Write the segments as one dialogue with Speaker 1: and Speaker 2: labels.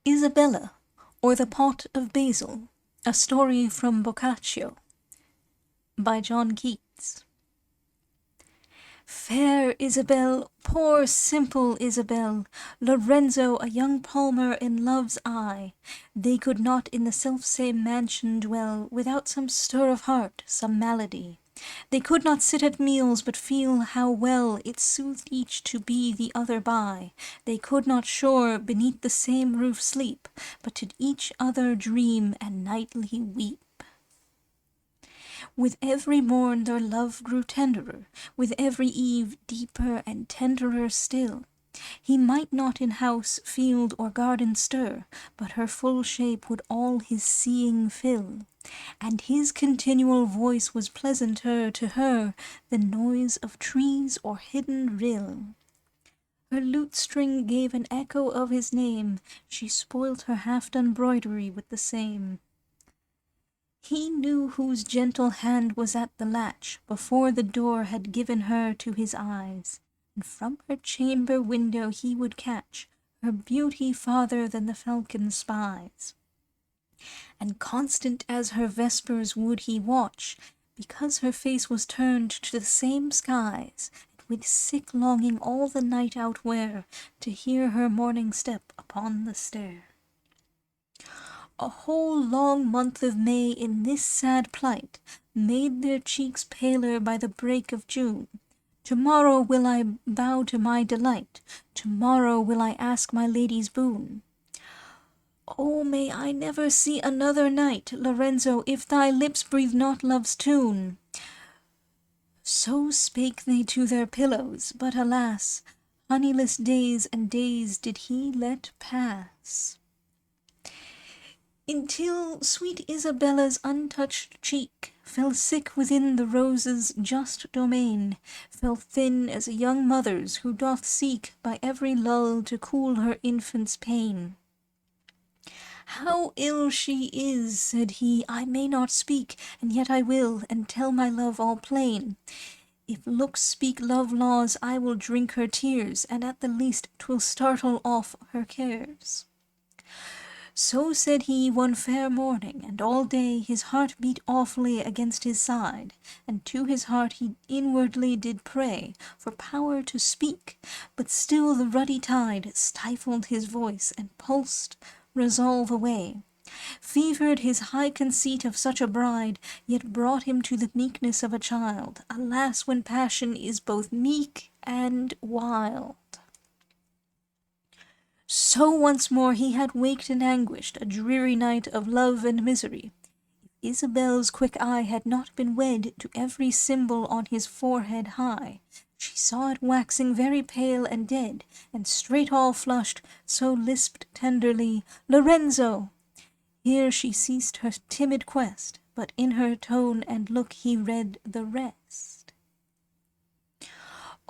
Speaker 1: Isabella, or the Pot of Basil, a story from Boccaccio, by John Keats. Fair Isabel, poor simple Isabel, Lorenzo a young palmer in love's eye, they could not in the self-same mansion dwell without some stir of heart, some malady. They could not sit at meals but feel how well it soothed each to be the other by. They could not sure beneath the same roof sleep, but to each other dream and nightly weep. With every morn their love grew tenderer, with every eve deeper and tenderer still. He might not in house, field, or garden stir, but her full shape would all his seeing fill. And his continual voice was pleasanter to her than noise of trees or hidden rill. Her lute-string gave an echo of his name, she spoilt her half-done broidery with the same. He knew whose gentle hand was at the latch, before the door had given her to his eyes, and from her chamber window he would catch her beauty farther than the falcon spies. And constant as her vespers would he watch, because her face was turned to the same skies, and with sick longing all the night outwear, to hear her morning step upon the stair. A whole long month of May in this sad plight made their cheeks paler by the break of June. To-morrow will I bow to my delight, to-morrow will I ask my lady's boon. Oh, may I never see another night, Lorenzo, if thy lips breathe not love's tune. So spake they to their pillows, but alas, honeyless days and days did he let pass. Until sweet Isabella's untouched cheek fell sick within the rose's just domain, fell thin as a young mother's who doth seek by every lull to cool her infant's pain. How ill she is, said he, I may not speak, and yet I will, and tell my love all plain. If looks speak love laws, I will drink her tears, and at the least 'twill startle off her cares. So said he one fair morning, and all day his heart beat awfully against his side, and to his heart he inwardly did pray for power to speak, but still the ruddy tide stifled his voice and pulsed resolve away. Fevered his high conceit of such a bride, yet brought him to the meekness of a child. Alas, when passion is both meek and wild. So once more he had waked and anguished, a dreary night of love and misery. If Isabel's quick eye had not been wed to every symbol on his forehead high, she saw it waxing very pale and dead, and straight all flushed, so lisped tenderly, Lorenzo! Here she ceased her timid quest, but in her tone and look he read the rest.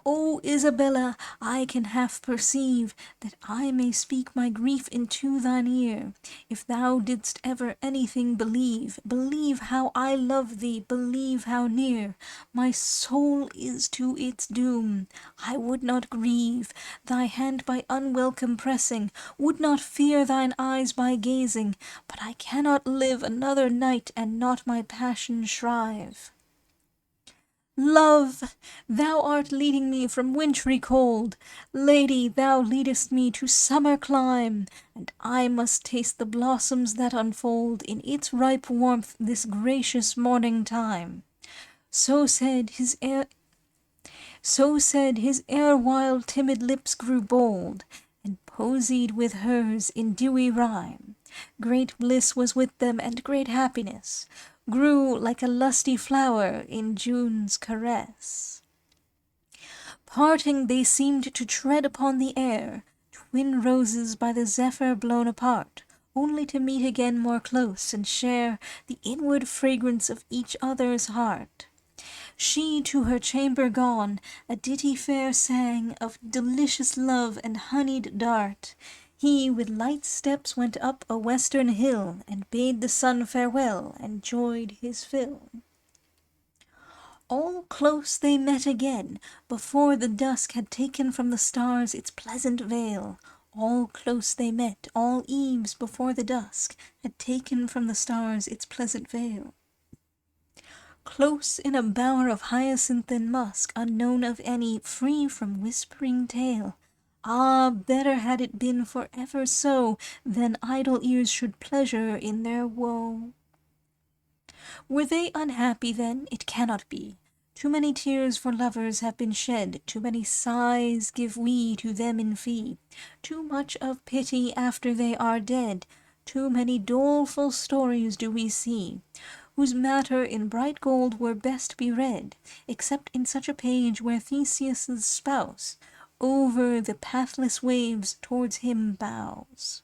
Speaker 1: O Isabella, I can half perceive that I may speak my grief into thine ear. If thou didst ever anything believe, believe how I love thee, believe how near my soul is to its doom. I would not grieve thy hand by unwelcome pressing, would not fear thine eyes by gazing, but I cannot live another night and not my passion shrive. Love, thou art leading me from wintry cold. Lady, thou leadest me to summer clime, and I must taste the blossoms that unfold in its ripe warmth this gracious morning time. So said his erewhile timid lips grew bold, and posied with hers in dewy rhyme. Great bliss was with them, and great happiness grew like a lusty flower in June's caress. Parting they seemed to tread upon the air, twin roses by the zephyr blown apart, only to meet again more close and share the inward fragrance of each other's heart. She to her chamber gone, a ditty fair sang of delicious love and honeyed dart. He with light steps went up a western hill, and bade the sun farewell, and joyed his fill. All close they met again, before the dusk had taken from the stars its pleasant veil. All close they met, all eves before the dusk had taken from the stars its pleasant veil. Close in a bower of hyacinth and musk, unknown of any, free from whispering tale. Ah, better had it been for ever so, than idle ears should pleasure in their woe. Were they unhappy then? It cannot be. Too many tears for lovers have been shed, too many sighs give we to them in fee, too much of pity after they are dead, too many doleful stories do we see, whose matter in bright gold were best be read, except in such a page where Theseus' spouse over the pathless waves towards him bows.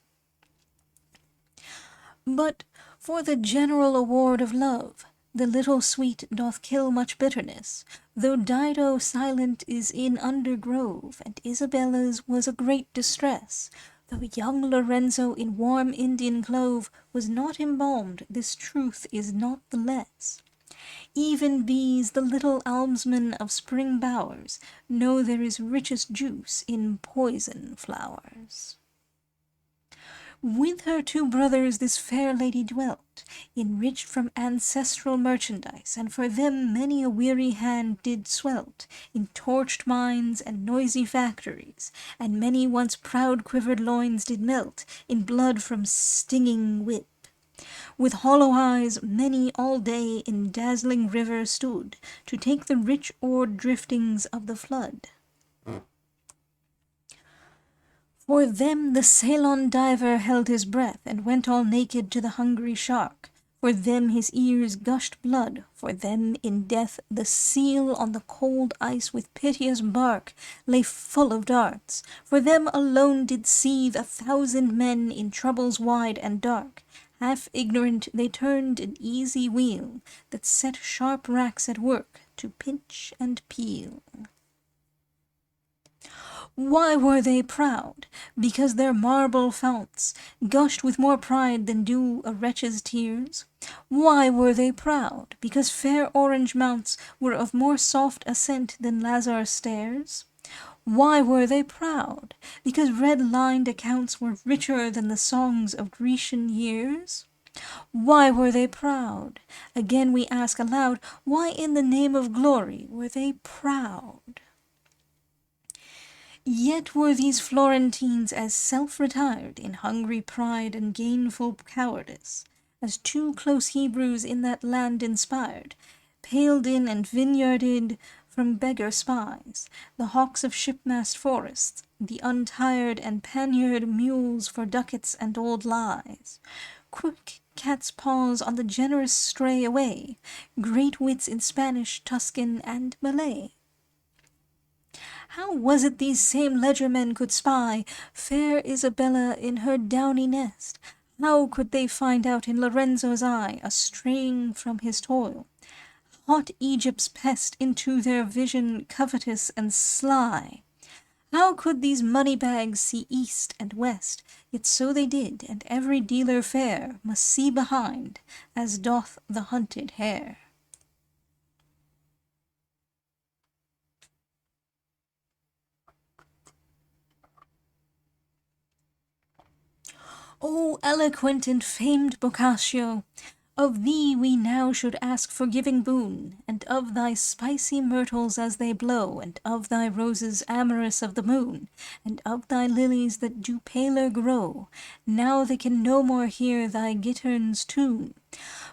Speaker 1: But for the general award of love, the little sweet doth kill much bitterness, though Dido silent is in undergrove, and Isabella's was a great distress, though young Lorenzo in warm Indian clove was not embalmed, this truth is not the less. Even bees, the little almsmen of spring bowers, know there is richest juice in poison flowers. With her two brothers this fair lady dwelt, enriched from ancestral merchandise, and for them many a weary hand did swelt, in torched mines and noisy factories, and many once proud quivered loins did melt, in blood from stinging whip. With hollow eyes many all day in dazzling river stood, to take the rich oared driftings of the flood. For them the Ceylon diver held his breath, and went all naked to the hungry shark. For them his ears gushed blood, for them in death the seal on the cold ice with piteous bark lay full of darts. For them alone did seethe 1,000 men in troubles wide and dark. Half ignorant they turned an easy wheel, that set sharp racks at work to pinch and peel. Why were they proud? Because their marble founts gushed with more pride than do a wretch's tears? Why were they proud? Because fair orange mounts were of more soft ascent than Lazar's stairs? Why were they proud? Because red-lined accounts were richer than the songs of Grecian years? Why were they proud? Again we ask aloud, why in the name of glory were they proud? Yet were these Florentines as self-retired in hungry pride and gainful cowardice, as two close Hebrews in that land inspired, paled in and vineyarded from beggar spies, the hawks of shipmast forests, the untired and panniered mules for ducats and old lies, quick cat's paws on the generous stray away, great wits in Spanish, Tuscan, and Malay. How was it these same ledgermen could spy fair Isabella in her downy nest? How could they find out in Lorenzo's eye a straying from his toil? Hot Egypt's pest into their vision covetous and sly. How could these money-bags see east and west? Yet so they did, and every dealer fair must see behind, as doth the hunted hare. O eloquent and famed Boccaccio, of thee we now should ask forgiving boon, and of thy spicy myrtles as they blow, and of thy roses amorous of the moon, and of thy lilies that do paler grow, now they can no more hear thy gittern's tune,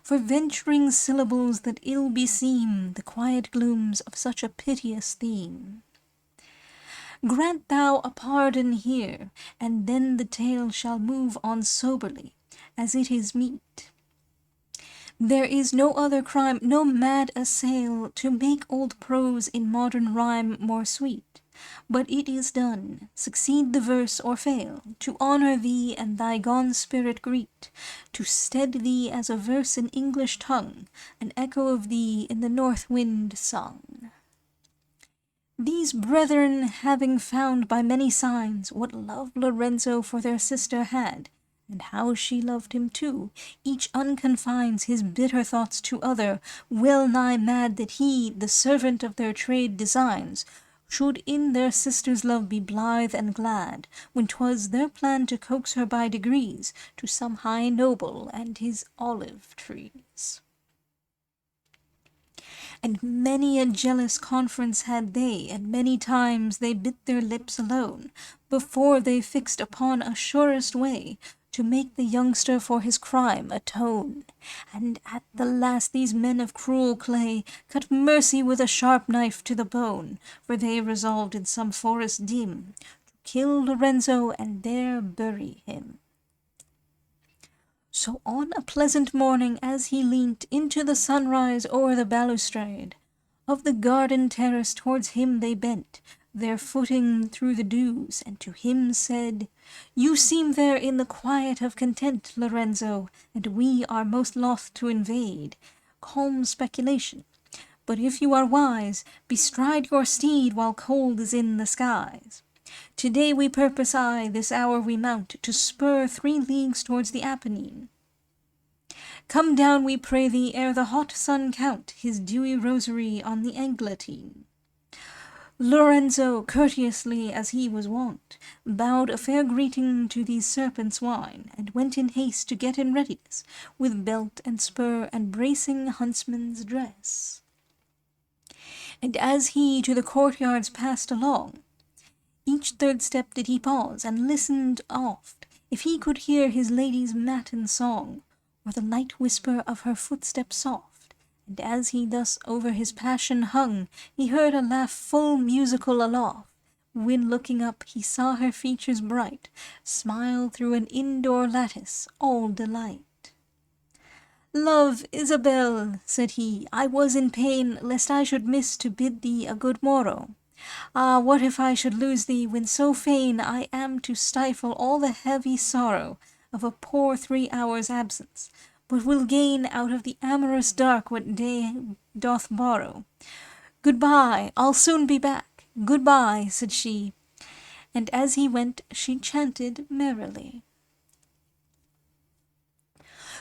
Speaker 1: for venturing syllables that ill beseem the quiet glooms of such a piteous theme. Grant thou a pardon here, and then the tale shall move on soberly, as it is meet. There is no other crime, no mad assail, to make old prose in modern rhyme more sweet. But it is done, succeed the verse or fail, to honour thee and thy gone spirit greet, to stead thee as a verse in English tongue, an echo of thee in the north wind sung. These brethren, having found by many signs what love Lorenzo for their sister had, and how she loved him too, each unconfines his bitter thoughts to other, well nigh mad that he, the servant of their trade, designs, should in their sister's love be blithe and glad, when 'twas their plan to coax her by degrees to some high noble and his olive trees. And many a jealous conference had they, and many times they bit their lips alone, before they fixed upon a surest way to make the youngster for his crime atone. And at the last these men of cruel clay cut mercy with a sharp knife to the bone, for they resolved in some forest dim to kill Lorenzo and there bury him. So on a pleasant morning, as he leant into the sunrise o'er the balustrade of the garden terrace, towards him they bent their footing through the dews, and to him said, "You seem there in the quiet of content, Lorenzo, and we are most loth to invade calm speculation. But if you are wise, bestride your steed while cold is in the skies. To-day we purpose, this hour we mount, to spur 3 leagues towards the Apennine. Come down, we pray thee, ere the hot sun count his dewy rosary on the Eglantine." Lorenzo, courteously as he was wont, bowed a fair greeting to these serpents' wine, and went in haste to get in readiness, with belt and spur and bracing huntsman's dress. And as he to the courtyards passed along, each third step did he pause, and listened oft, if he could hear his lady's matin song, or the light whisper of her footstep soft. And as he thus over his passion hung, he heard a laugh full musical aloft, when looking up he saw her features bright smile through an indoor lattice, all delight. "Love, Isabel," said he, "I was in pain, lest I should miss to bid thee a good morrow. Ah, what if I should lose thee, when so fain I am to stifle all the heavy sorrow of a poor 3 hours' absence, but will gain out of the amorous dark what day doth borrow. Good-bye, I'll soon be back. Good-bye," said she, and as he went she chanted merrily.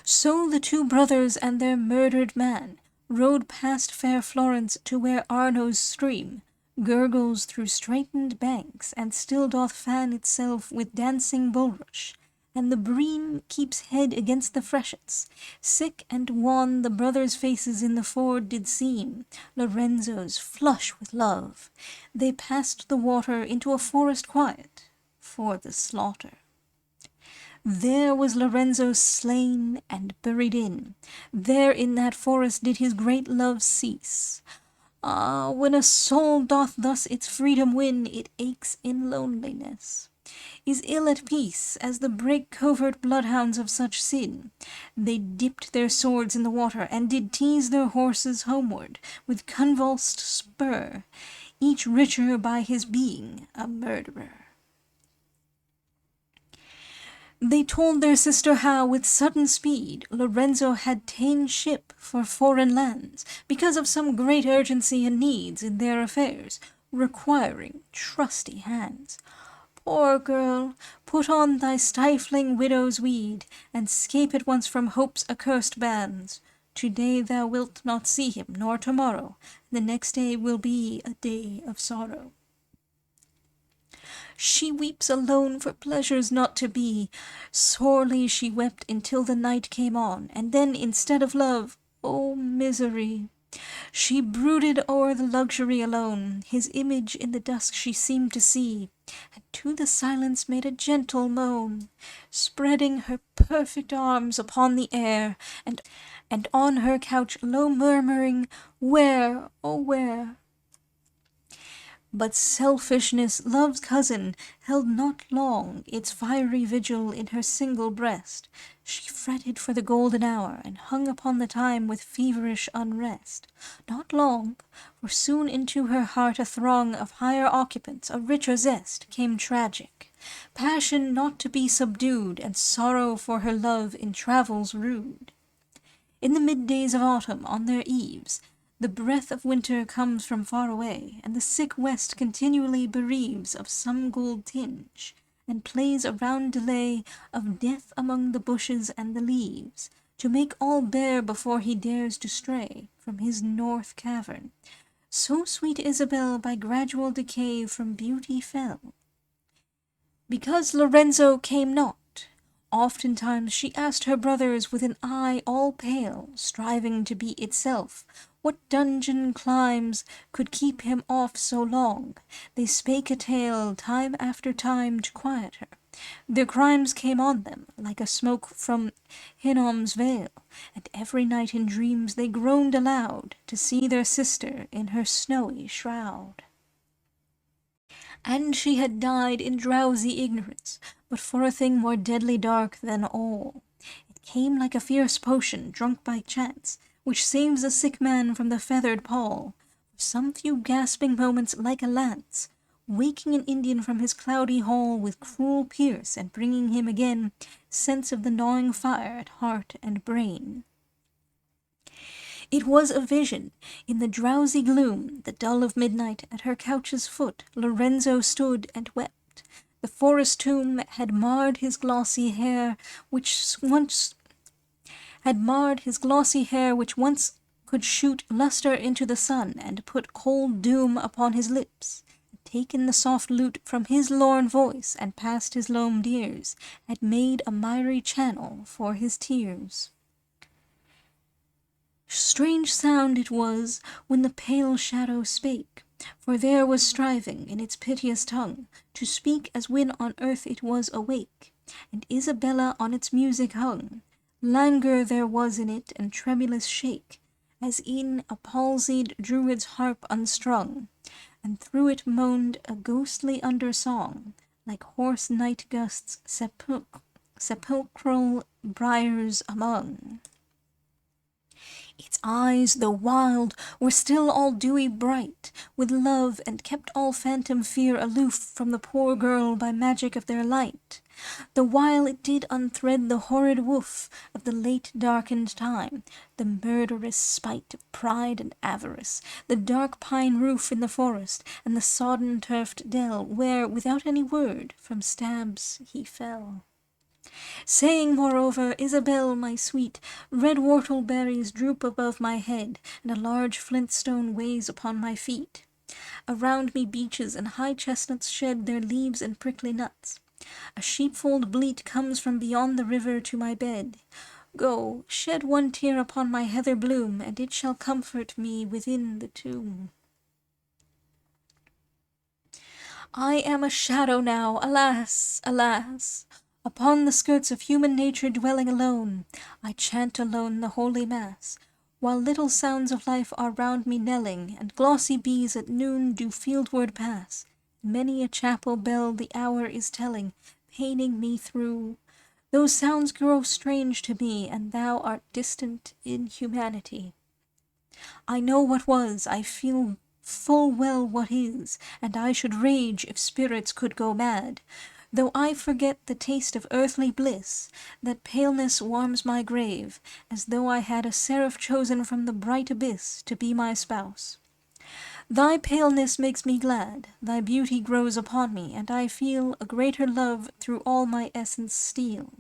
Speaker 1: So the 2 brothers and their murdered man rode past fair Florence to where Arno's stream gurgles through straitened banks, and still doth fan itself with dancing bulrush, and the bream keeps head against the freshets. Sick and wan the brothers' faces in the ford did seem, Lorenzo's flush with love. They passed the water into a forest quiet for the slaughter. There was Lorenzo slain and buried in. There in that forest did his great love cease. Ah, when a soul doth thus its freedom win, it aches in loneliness, is ill at peace, as the brake-covert bloodhounds of such sin. They dipped their swords in the water, and did tease their horses homeward with convulsed spur, each richer by his being a murderer. They told their sister how, with sudden speed, Lorenzo had ta'en ship for foreign lands, because of some great urgency and needs in their affairs, requiring trusty hands. Poor girl, put on thy stifling widow's weed, and scape at once from hope's accursed bands. To-day thou wilt not see him, nor to-morrow, the next day will be a day of sorrow. She weeps alone for pleasures not to be. Sorely she wept until the night came on, and then instead of love, oh misery! She brooded o'er the luxury alone. His image in the dusk she seemed to see, and to the silence made a gentle moan, spreading her perfect arms upon the air, and on her couch low murmuring, "Where, oh where?" But selfishness, love's cousin, held not long its fiery vigil in her single breast. She fretted for the golden hour, and hung upon the time with feverish unrest. Not long, for soon into her heart a throng of higher occupants, a richer zest, came tragic, passion not to be subdued, and sorrow for her love in travels rude. In the middays of autumn, on their eaves, the breath of winter comes from far away, and the sick west continually bereaves of some gold tinge, and plays a roundelay of death among the bushes and the leaves, to make all bare before he dares to stray from his north cavern. So sweet Isabel by gradual decay from beauty fell. Because Lorenzo came not, oftentimes she asked her brothers with an eye all pale, striving to be itself, what dungeon climes could keep him off so long. They spake a tale time after time to quiet her. Their crimes came on them like a smoke from Hinnom's vale, and every night in dreams they groaned aloud to see their sister in her snowy shroud. And she had died in drowsy ignorance, but for a thing more deadly dark than all. It came like a fierce potion drunk by chance, which saves a sick man from the feathered pall. For some few gasping moments like a lance, waking an Indian from his cloudy hall with cruel pierce, and bringing him again sense of the gnawing fire at heart and brain. It was a vision. In the drowsy gloom, the dull of midnight, at her couch's foot, Lorenzo stood and wept. The forest tomb had marred his glossy hair, which once could shoot lustre into the sun, and put cold doom upon his lips. Taken the soft lute from his lorn voice, and past his loamed ears, had made a miry channel for his tears. Strange sound it was when the pale shadow spake, for there was striving in its piteous tongue to speak as when on earth it was awake, and Isabella on its music hung. Languor there was in it, and tremulous shake, as in a palsied druid's harp unstrung, and through it moaned a ghostly undersong, like hoarse night gusts sepulchral briars among. Its eyes, though wild, were still all dewy bright with love, and kept all phantom fear aloof from the poor girl by magic of their light, the while it did unthread the horrid woof of the late darkened time, the murderous spite of pride and avarice, the dark pine roof in the forest, and the sodden turfed dell, where, without any word, from stabs he fell. Saying, moreover, Isabel, my sweet, red whortleberries droop above my head, and a large flintstone weighs upon my feet. Around me beeches and high chestnuts shed their leaves and prickly nuts. A sheepfold bleat comes from beyond the river to my bed. Go, shed one tear upon my heather bloom, and it shall comfort me within the tomb. I am a shadow now, alas, alas! Upon the skirts of human nature dwelling alone, I chant alone the holy mass, while little sounds of life are round me knelling, and glossy bees at noon do fieldward pass. Many a chapel bell the hour is telling, paining me through. Those sounds grow strange to me, and thou art distant in humanity. I know what was, I feel full well what is, and I should rage if spirits could go mad. Though I forget the taste of earthly bliss, that paleness warms my grave, as though I had a seraph chosen from the bright abyss to be my spouse. Thy paleness makes me glad, thy beauty grows upon me, and I feel a greater love through all my essence steal.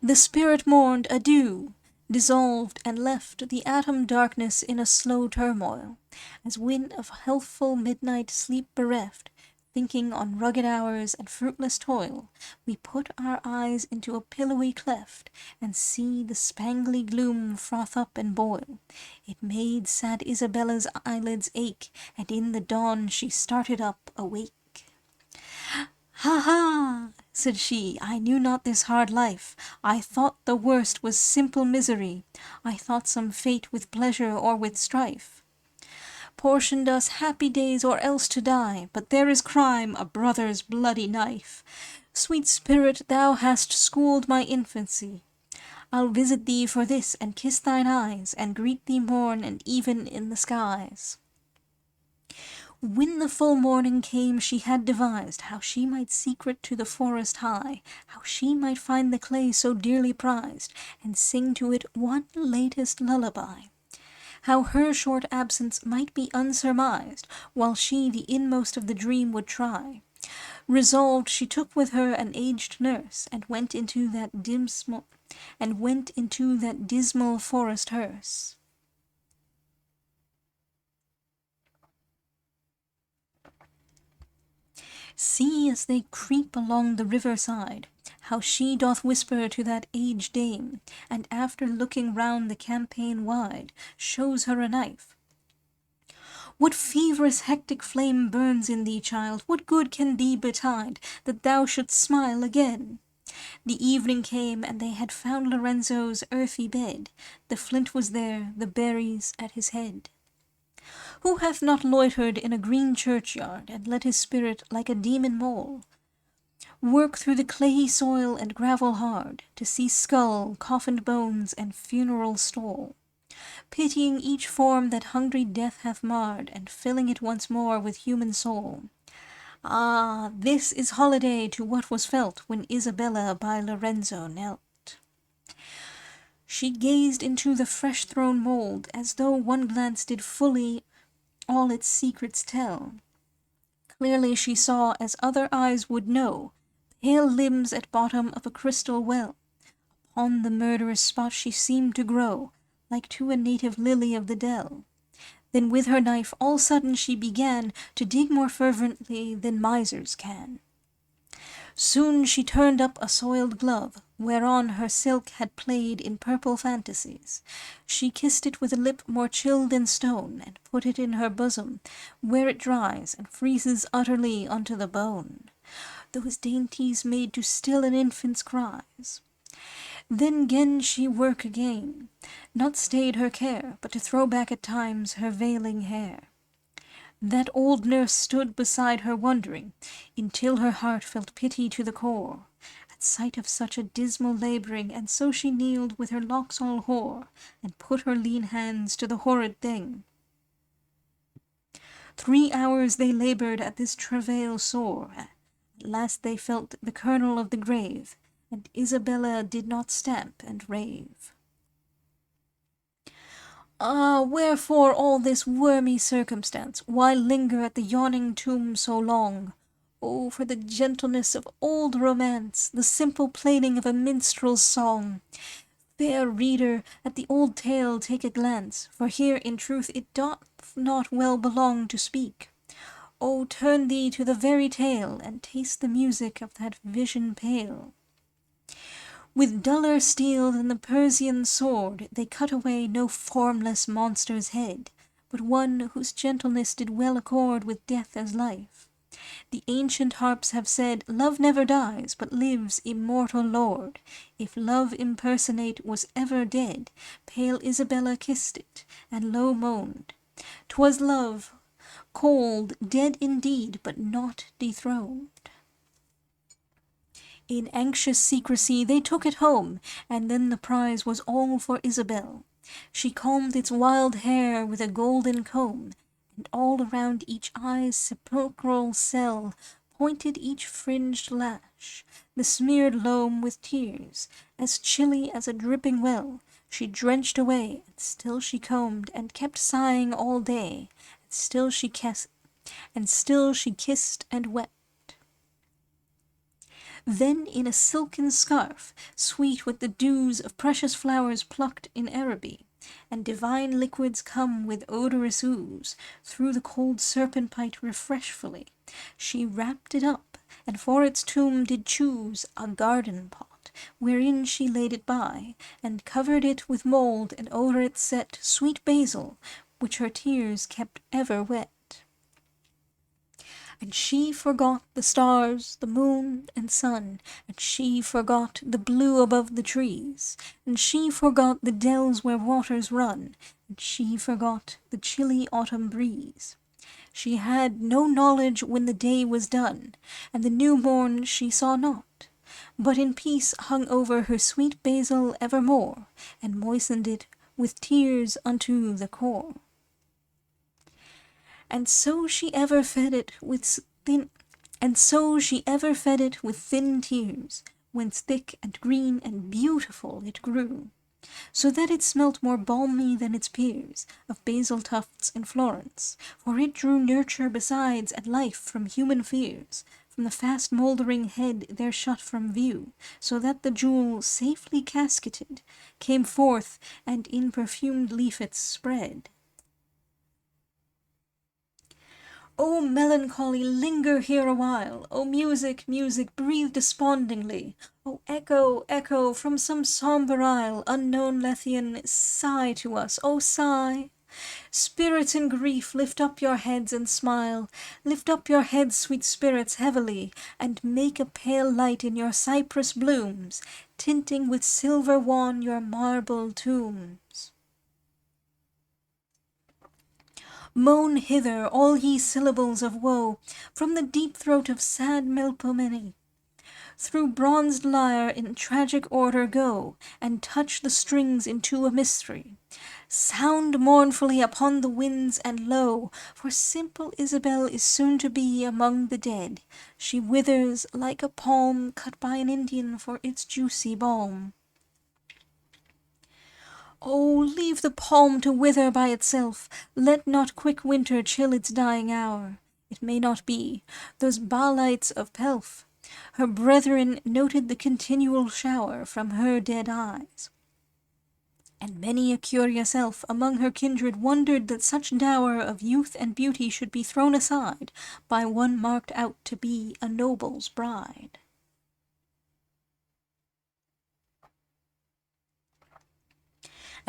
Speaker 1: The spirit mourned adieu, dissolved, and left the atom darkness in a slow turmoil, as when of healthful midnight sleep bereft, thinking on rugged hours and fruitless toil, we put our eyes into a pillowy cleft, and see the spangly gloom froth up and boil. It made sad Isabella's eyelids ache, and in the dawn she started up awake. Ha ha! said she, I knew not this hard life. I thought the worst was simple misery. I thought some fate with pleasure or with strife portioned us happy days or else to die, but there is crime, a brother's bloody knife. Sweet spirit, thou hast schooled my infancy. I'll visit thee for this, and kiss thine eyes, and greet thee morn and even in the skies. When the full morning came, she had devised how she might secret to the forest hie, how she might find the clay so dearly prized, and sing to it one latest lullaby. How her short absence might be unsurmised, while she the inmost of the dream would try. Resolved, she took with her an aged nurse, and went into that dismal forest hearse. See, as they creep along the river side, how she doth whisper to that aged dame, and after looking round the campaign wide, shows her a knife. What feverous hectic flame burns in thee, child? What good can thee betide, that thou shouldst smile again? The evening came, and they had found Lorenzo's earthy bed. The flint was there, the berries at his head. Who hath not loitered in a green churchyard, and let his spirit, like a demon mole, work through the clayey soil and gravel hard, to see skull, coffined bones, and funeral stole, pitying each form that hungry death hath marred, and filling it once more with human soul? Ah, this is holiday to what was felt when Isabella by Lorenzo knelt. She gazed into the fresh-thrown mould, as though one glance did fully all its secrets tell. Clearly she saw, as other eyes would know, pale limbs at bottom of a crystal well. On the murderous spot she seemed to grow, like to a native lily of the dell. Then with her knife all sudden she began to dig more fervently than misers can. Soon she turned up a soiled glove, whereon her silk had played in purple fantasies. She kissed it with a lip more chill than stone, and put it in her bosom, where it dries and freezes utterly unto the bone, those dainties made to still an infant's cries. Then 'gen she work again, not stayed her care, but to throw back at times her veiling hair. That old nurse stood beside her wondering, until her heart felt pity to the core, at sight of such a dismal labouring, and so she kneeled with her locks all hoar, and put her lean hands to the horrid thing. 3 hours they laboured at this travail sore, at last they felt the kernel of the grave, and Isabella did not stamp and rave. Ah, wherefore all this wormy circumstance? Why linger at the yawning tomb so long? Oh, for the gentleness of old romance, the simple plaining of a minstrel's song! Fair reader, at the old tale take a glance, for here in truth it doth not well belong to speak. Oh, turn thee to the very tale, and taste the music of that vision pale. With duller steel than the Persian sword they cut away no formless monster's head, but one whose gentleness did well accord with death as life. The ancient harps have said, love never dies, but lives immortal lord. If love impersonate was ever dead, pale Isabella kissed it, and low moaned. 'Twas love, cold, dead indeed, but not dethroned. In anxious secrecy they took it home, and then the prize was all for Isabel. She combed its wild hair with a golden comb, and all around each eye's sepulchral cell pointed each fringed lash, the smeared loam with tears, as chilly as a dripping well, she drenched away, and still she combed, and kept sighing all day, and still she kissed and wept. Then in a silken scarf, sweet with the dews of precious flowers plucked in Araby, and divine liquids come with odorous ooze, through the cold serpent-pite refreshfully, she wrapped it up, and for its tomb did choose a garden pot, wherein she laid it by, and covered it with mould, and over it set sweet Basil, which her tears kept ever wet. And she forgot the stars, the moon, and sun, and she forgot the blue above the trees, and she forgot the dells where waters run, and she forgot the chilly autumn breeze. She had no knowledge when the day was done, and the new morn she saw not, but in peace hung over her sweet Basil evermore, and moistened it with tears unto the core. And so she ever fed it with thin tears, whence thick and green and beautiful it grew, so that it smelt more balmy than its peers, of basil tufts in Florence, for it drew nurture besides and life from human fears, from the fast mouldering head there shut from view, so that the jewel, safely casketed, came forth and in perfumed leaflets spread. O melancholy, linger here awhile. O music, music, breathe despondingly. O echo, echo, from some sombre isle, unknown Lethean, sigh to us, O sigh. Spirits in grief, lift up your heads and smile. Lift up your heads, sweet spirits, heavily, and make a pale light in your cypress blooms, tinting with silver wan your marble tombs. Moan hither, all ye syllables of woe, from the deep throat of sad Melpomene. Through bronzed lyre in tragic order go, and touch the strings into a mystery. Sound mournfully upon the winds and low, for simple Isabel is soon to be among the dead. She withers like a palm cut by an Indian for its juicy balm. Oh, leave the palm to wither by itself. Let not quick winter chill its dying hour. It may not be. Those Baalites of Pelf, her brethren, noted the continual shower from her dead eyes. And many a curious elf among her kindred wondered that such dower of youth and beauty should be thrown aside by one marked out to be a noble's bride.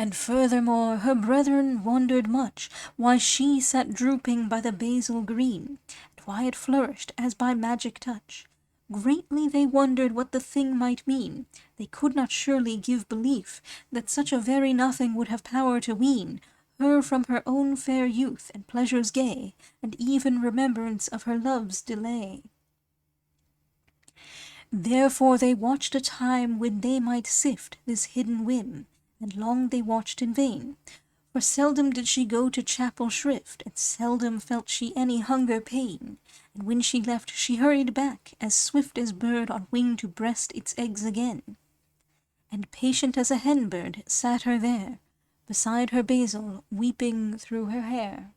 Speaker 1: And furthermore, her brethren wondered much why she sat drooping by the basil green, and why it flourished as by magic touch. Greatly they wondered what the thing might mean. They could not surely give belief that such a very nothing would have power to wean her from her own fair youth and pleasures gay, and even remembrance of her love's delay. Therefore they watched a time when they might sift this hidden whim, and long they watched in vain. For seldom did she go to chapel shrift, and seldom felt she any hunger pain. And when she left, she hurried back, as swift as bird on wing to breast its eggs again. And patient as a hen bird sat her there, beside her basil, weeping through her hair.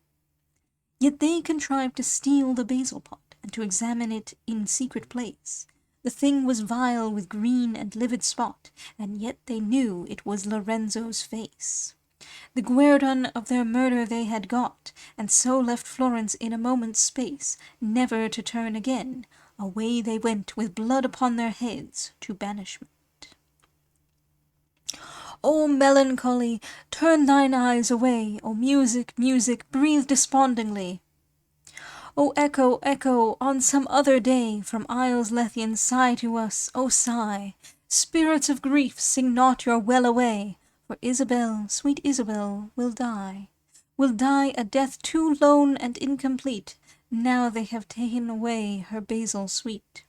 Speaker 1: Yet they contrived to steal the basil pot, and to examine it in secret place. The thing was vile with green and livid spot, and yet they knew it was Lorenzo's face. The guerdon of their murder they had got, and so left Florence in a moment's space, never to turn again. Away they went with blood upon their heads to banishment. O melancholy, turn thine eyes away. O music, music, breathe despondingly. O echo, echo, on some other day, from isles Lethean sigh to us, O sigh. Spirits of grief, sing not your well away, for Isabel, sweet Isabel, will die. Will die a death too lone and incomplete, now they have taken away her basil sweet.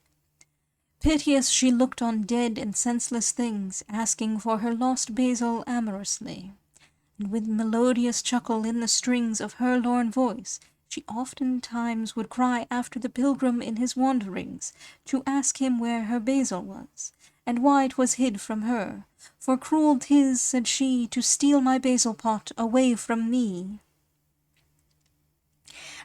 Speaker 1: Piteous she looked on dead and senseless things, asking for her lost basil amorously. And with melodious chuckle in the strings of her lorn voice, she oftentimes would cry after the pilgrim in his wanderings, to ask him where her basil was, and why it was hid from her. For cruel 'tis, said she, to steal my basil pot away from me.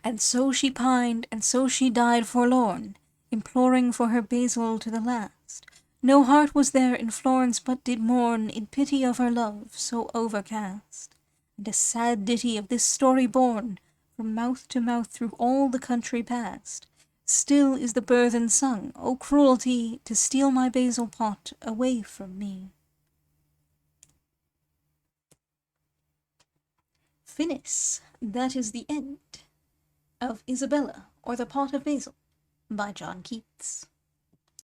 Speaker 1: And so she pined, and so she died forlorn, imploring for her basil to the last. No heart was there in Florence but did mourn in pity of her love so overcast. And a sad ditty of this story borne, from mouth to mouth through all the country past. Still is the burthen sung, O cruelty, to steal my basil pot away from me. Finis, that is the end of Isabella, or the Pot of Basil, by John Keats.